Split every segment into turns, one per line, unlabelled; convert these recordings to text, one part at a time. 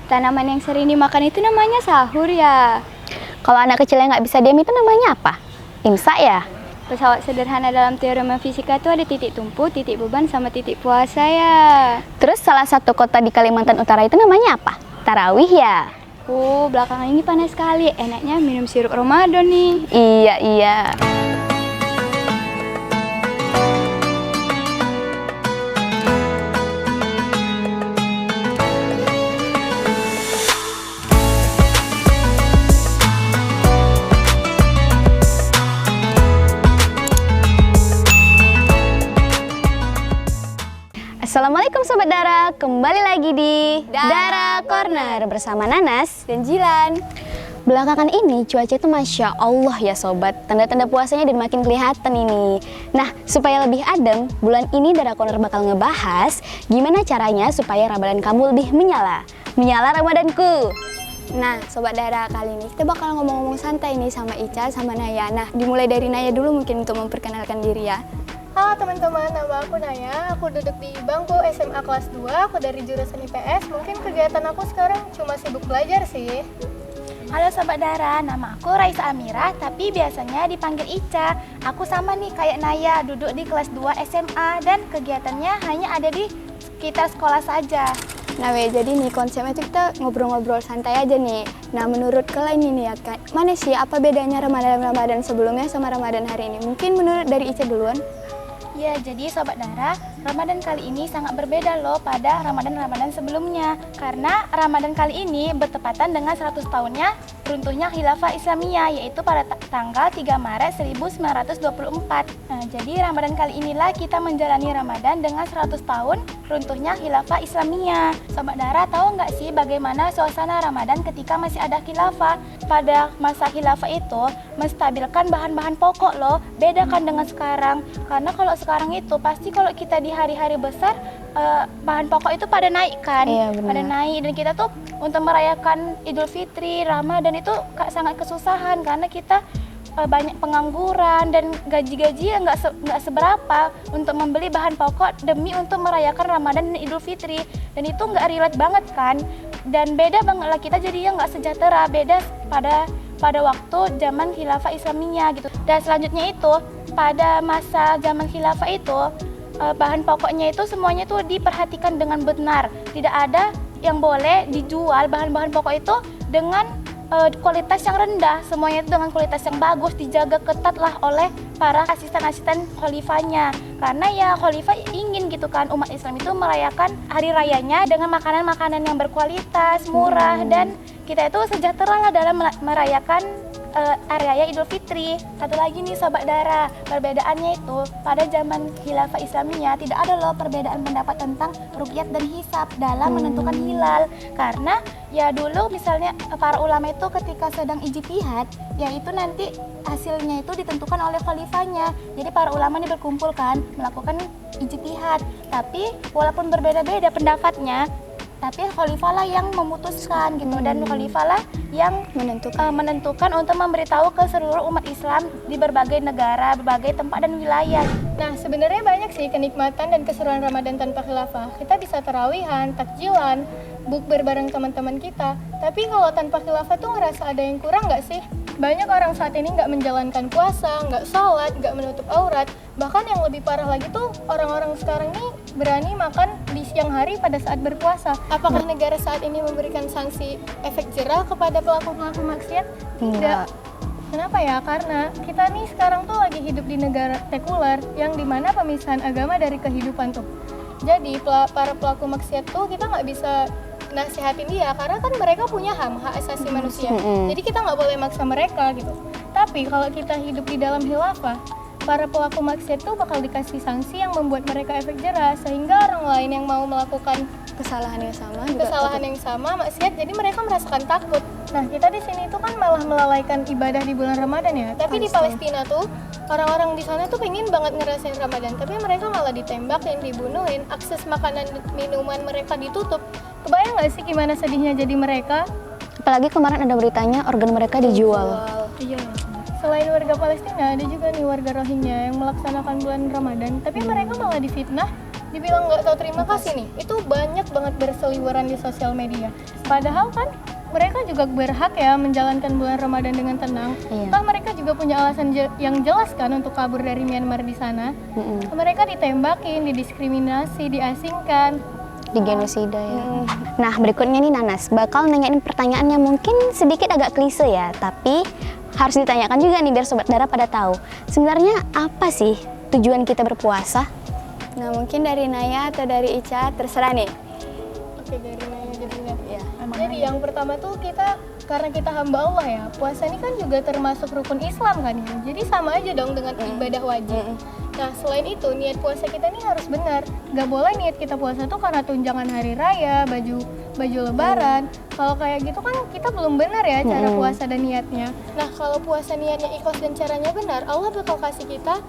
Tanaman yang sering dimakan itu namanya sahur ya.
Kalau anak kecil yang nggak bisa diam itu namanya apa? Imsak ya?
Pesawat sederhana dalam teorema fisika itu ada titik tumpu, titik beban, sama titik puasa ya.
Terus salah satu kota di Kalimantan Utara itu namanya apa? Tarawih ya?
Belakangan ini panas sekali. Enaknya minum sirup Ramadan nih.
Iya, iya. Assalamualaikum Sobat Dara, kembali lagi di Dara Corner bersama Nanas
Dan Jilan.
Belakangan ini cuaca itu Masya Allah ya Sobat, tanda-tanda puasanya dan makin kelihatan ini. Nah, supaya lebih adem, bulan ini Dara Corner bakal ngebahas gimana caranya supaya Ramadan kamu lebih menyala. Menyala Ramadanku.
Nah, Sobat Dara, kali ini kita bakal ngomong-ngomong santai nih sama Ica sama Naya. Nah, dimulai dari Naya dulu mungkin untuk memperkenalkan diri ya.
Halo teman-teman, nama aku Naya, aku duduk di bangku SMA kelas 2, aku dari jurusan IPS. Mungkin kegiatan aku sekarang cuma sibuk belajar sih.
Halo Sobat Dara, nama aku Raisa Amira, tapi biasanya dipanggil Ica. Aku sama nih kayak Naya, duduk di kelas 2 SMA dan kegiatannya hanya ada di sekitar sekolah saja.
Nah, jadi nih konsepnya itu kita ngobrol-ngobrol santai aja nih. Nah, menurut kalian ini ya, mana sih apa bedanya Ramadan sebelumnya sama Ramadan hari ini? Mungkin menurut dari Ica duluan.
Ya, jadi Sobat Dara, Ramadan kali ini sangat berbeda loh pada Ramadan-Ramadan sebelumnya. Karena Ramadan kali ini bertepatan dengan 100 tahunnya runtuhnya Khilafah Islamiyah, yaitu pada tanggal 3 Maret 1924. Nah, jadi Ramadan kali inilah kita menjalani Ramadan dengan 100 tahun runtuhnya Khilafah Islamiyah. Sobat Dara, tahu nggak sih bagaimana suasana Ramadan ketika masih ada Khilafah? Pada masa Khilafah itu menstabilkan bahan-bahan pokok loh, beda kan dengan sekarang. Karena kalau sekarang itu pasti kalau kita di hari-hari besar bahan pokok itu pada naik kan, pada naik, dan kita tuh untuk merayakan Idul Fitri, Ramadan itu sangat kesusahan karena kita banyak pengangguran dan gaji-gaji yang nggak seberapa untuk membeli bahan pokok demi untuk merayakan Ramadan dan Idul Fitri, dan itu nggak relate banget kan, dan beda banget lah kita jadinya nggak sejahtera, beda pada waktu zaman Khilafah Islamiyah gitu. Dan selanjutnya itu pada masa zaman Khilafah itu bahan pokoknya itu semuanya tuh diperhatikan dengan benar, tidak ada yang boleh dijual bahan-bahan pokok itu dengan kualitas yang rendah, semuanya itu dengan kualitas yang bagus, dijaga ketat lah oleh para asisten-asisten khalifahnya. Karena ya khalifah ingin gitu kan umat Islam itu merayakan hari rayanya dengan makanan-makanan yang berkualitas, murah, dan kita itu sejahtera lah dalam merayakan hari raya Idul Fitri. Satu lagi nih Sobat Dara, perbedaannya itu pada zaman Khilafah Islamiyah tidak ada loh perbedaan pendapat tentang ruqyah dan hisab dalam menentukan hilal. Karena ya dulu misalnya para ulama itu ketika sedang ijtihad, yaitu nanti hasilnya itu ditentukan oleh khalifahnya. Jadi para ulama ini berkumpul kan melakukan ijtihad, tapi walaupun berbeda-beda pendapatnya, tapi khalifah lah yang memutuskan gitu, dan khalifah lah yang menentukan untuk memberitahu ke seluruh umat Islam di berbagai negara, berbagai tempat dan wilayah.
Nah, sebenarnya banyak sih kenikmatan dan keseruan Ramadan tanpa khilafah. Kita bisa tarawihan, takjilan, bukber bareng teman-teman kita. Tapi kalau tanpa khilafah tuh ngerasa ada yang kurang nggak sih? Banyak orang saat ini nggak menjalankan puasa, nggak sholat, nggak menutup aurat. Bahkan yang lebih parah lagi tuh orang-orang sekarang nih berani makan di siang hari pada saat berpuasa. Apakah negara saat ini memberikan sanksi efek jerah kepada pelaku-pelaku maksiat? Tidak. Kenapa ya? Karena kita nih sekarang tuh lagi hidup di negara sekuler yang dimana pemisahan agama dari kehidupan tuh. Jadi para pelaku maksiat tuh kita nggak bisa nasihatin dia karena kan mereka punya hak asasi manusia. Jadi kita nggak boleh maksa mereka gitu. Tapi kalau kita hidup di dalam khilafah, para pelaku maksiat tuh bakal dikasih sanksi yang membuat mereka efek jerah, sehingga orang lain yang mau melakukan
Kesalahan yang sama
maksiat, jadi mereka merasakan takut. Nah, kita di sini tuh kan malah melalaikan ibadah di bulan Ramadan ya. Tapi di Palestina tuh orang-orang di sana tuh pengen banget ngerasain Ramadan, tapi mereka malah ditembak, yang dibunuhin, akses makanan minuman mereka ditutup. Kebayang nggak sih gimana sedihnya jadi mereka?
Apalagi kemarin ada beritanya organ mereka dijual.
Iya. Selain warga Palestina, ada juga nih warga Rohingya yang melaksanakan bulan Ramadan, tapi mereka malah difitnah dibilang nggak tahu terima kasih nih, itu banyak banget berseliweran di sosial media. Padahal kan mereka juga berhak ya menjalankan bulan Ramadan dengan tenang.
Iya.
Toh mereka juga punya alasan yang jelas kan untuk kabur dari Myanmar di sana. Mereka ditembakin, didiskriminasi, diasingkan.
Di genosida ya. Nah, berikutnya nih Nanas, bakal nanyain pertanyaan yang mungkin sedikit agak klise ya, tapi harus ditanyakan juga nih biar Sobat Dara pada tahu. Sebenarnya apa sih tujuan kita berpuasa?
Nah, mungkin dari Naya atau dari Ica, terserah nih.
Oke, dari Naya jadinya.
Ya.
Jadi yang pertama tuh kita, karena kita hamba Allah ya, puasa ini kan juga termasuk rukun Islam kan ya. Jadi sama aja dong dengan ibadah wajib. Nah, selain itu niat puasa kita nih harus benar. Gak boleh niat kita puasa tuh karena tunjangan hari raya, baju lebaran. Kalau kayak gitu kan kita belum benar ya cara puasa dan niatnya. Nah, kalau puasa niatnya ikhlas dan caranya benar, Allah bakal kasih kita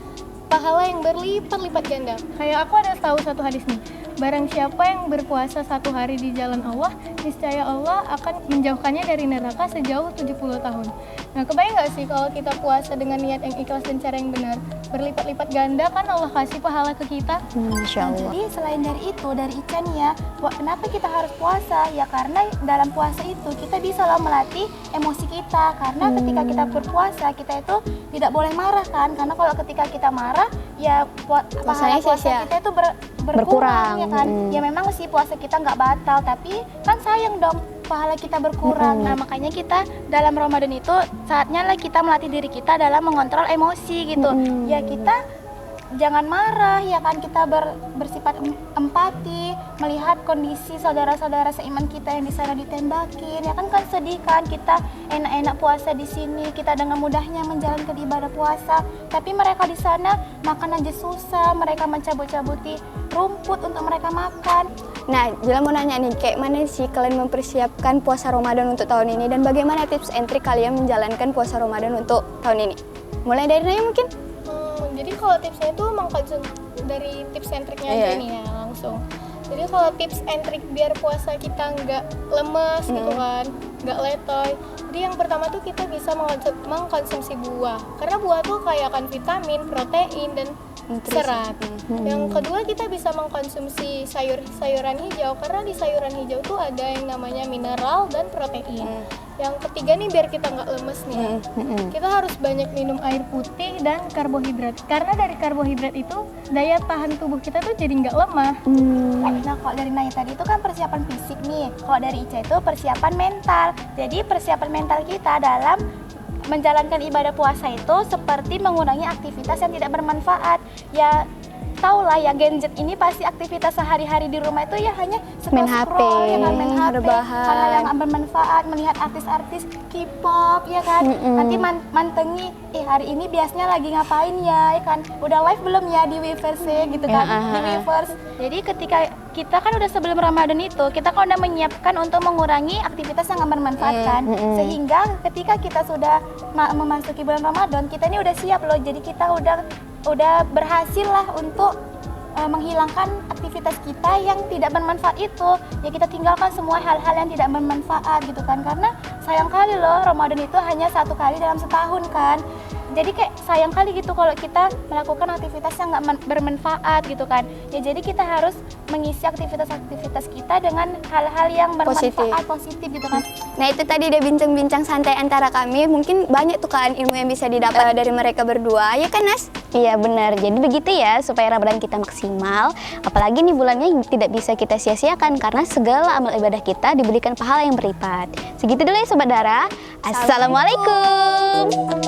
pahala yang berlipat-lipat ganda. Kayak aku ada tahu satu hadis nih. Barang siapa yang berpuasa 1 hari di jalan Allah, niscaya Allah akan menjauhkannya dari neraka sejauh 70 tahun. Nah, kebayang nggak sih kalau kita puasa dengan niat yang ikhlas dan cara yang benar, berlipat-lipat ganda kan Allah kasih pahala ke kita.
Masya Allah.
Jadi selain dari itu, dari Ica nih ya, kenapa kita harus puasa? Ya karena dalam puasa itu kita bisa loh melatih emosi kita. Karena ketika kita berpuasa, kita itu tidak boleh marah kan? Karena kalau ketika kita marah, ya pahala puasa kita itu berkurang ya kan? Ya memang sih puasa kita nggak batal, tapi kan sayang dong pahala kita berkurang. Nah, makanya kita dalam Ramadan itu saatnya lah kita melatih diri kita dalam mengontrol emosi gitu. Ya kita jangan marah ya kan, kita bersifat empati, melihat kondisi saudara-saudara seiman kita yang di sana ditembakin. Ya kan sedih kan, kita enak-enak puasa di sini, kita dengan mudahnya menjalankan ibadah puasa, tapi mereka di sana makan aja susah, mereka mencabut-cabuti rumput untuk mereka makan.
Nah, Jela mau nanya nih, kayak mana sih kalian mempersiapkan puasa Ramadan untuk tahun ini dan bagaimana tips and trik kalian menjalankan puasa Ramadan untuk tahun ini? Mulai dari Naya mungkin?
Jadi kalau tipsnya itu mengkonsum dari tips and triknya aja nih ya langsung. Jadi kalau tips and trik biar puasa kita nggak lemes gitu kan, nggak letoy. Jadi yang pertama tuh kita bisa mengkonsumsi buah. Karena buah tuh kaya akan vitamin, protein, dan serat. Yang kedua kita bisa mengkonsumsi sayuran hijau. Karena di sayuran hijau tuh ada yang namanya mineral dan protein. Yang ketiga nih biar kita nggak lemes nih, kita harus banyak minum air putih dan karbohidrat. Karena dari karbohidrat itu daya tahan tubuh kita tuh jadi nggak lemah.
Nah, kalau dari Naya tadi itu kan persiapan fisik nih. Kalau dari Ica itu persiapan mental. Jadi persiapan mental kita dalam menjalankan ibadah puasa itu seperti mengurangi aktivitas yang tidak bermanfaat. Ya tahu lah ya, gadget ini pasti aktivitas sehari-hari di rumah itu ya hanya
Main HP,
main HP,
rebahan,
hal-hal yang nggak bermanfaat, melihat artis-artis K-pop ya kan. Nanti mantengi, hari ini biasanya lagi ngapain ya kan, udah live belum ya di Weverse gitu kan, di Weverse. Jadi ketika kita kan udah sebelum Ramadan itu, kita kan udah menyiapkan untuk mengurangi aktivitas yang nggak bermanfaat kan. Sehingga ketika kita sudah memasuki bulan Ramadan, kita ini udah siap loh. Jadi kita udah berhasil lah untuk menghilangkan aktivitas kita yang tidak bermanfaat itu. Ya kita tinggalkan semua hal-hal yang tidak bermanfaat gitu kan. Karena sayang kali loh, Ramadan itu hanya 1 kali dalam setahun kan. Jadi kayak sayang kali gitu kalau kita melakukan aktivitas yang nggak bermanfaat gitu kan. Ya jadi kita harus mengisi aktivitas-aktivitas kita dengan hal-hal yang bermanfaat, positif gitu kan.
Nah, itu tadi dia bincang-bincang santai antara kami. Mungkin banyak tuh kan ilmu yang bisa didapat dari mereka berdua, ya kan Nas?
Iya benar, jadi begitu ya supaya Ramadan kita maksimal. Apalagi nih bulannya tidak bisa kita sia-siakan karena segala amal ibadah kita diberikan pahala yang berlipat. Segitu dulu ya Sobat Dara. Assalamualaikum.